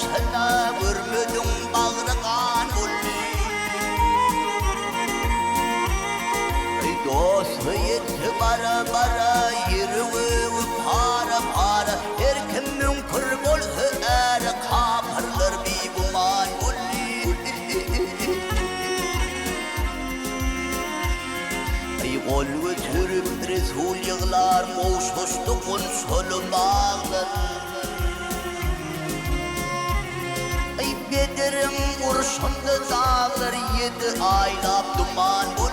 başına vurmudun bağrıgan bulli dostu yetti bara bara yürüvü para para her kimin kır bolsa er kapırlar bir guman bulli Ol götürüp Resul yığlar Moğuşuştu konsolu bağlar Bedir'in urşunda dağlar Yedi aylap duman bulli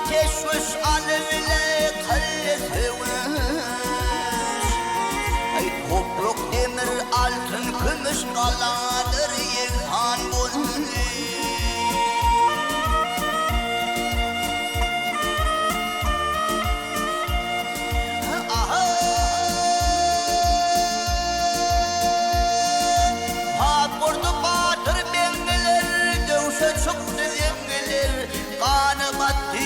Teşviş alevle kalleseviş Topruk demir altın kümüş kaladır yelhan bulli Ha kurdu batır bengeler dövüşe çıktı yengeler Kanı battı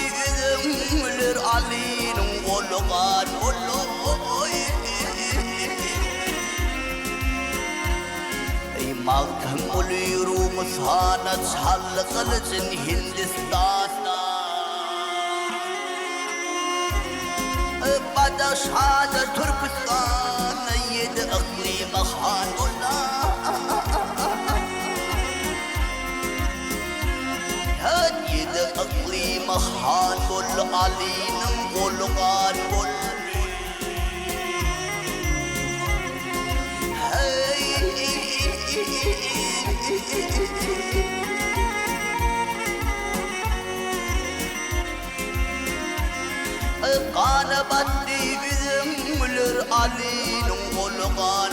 üzümler Ali'nin oluğan Mağdım oluyorum sana çallı kılıcın Hindistan'da Badaşhada Türkistan'a yedi iklime hanullah Yedi iklime hanul Ali'nin oluğan Kanı battı üzümler Ali'nin oluğan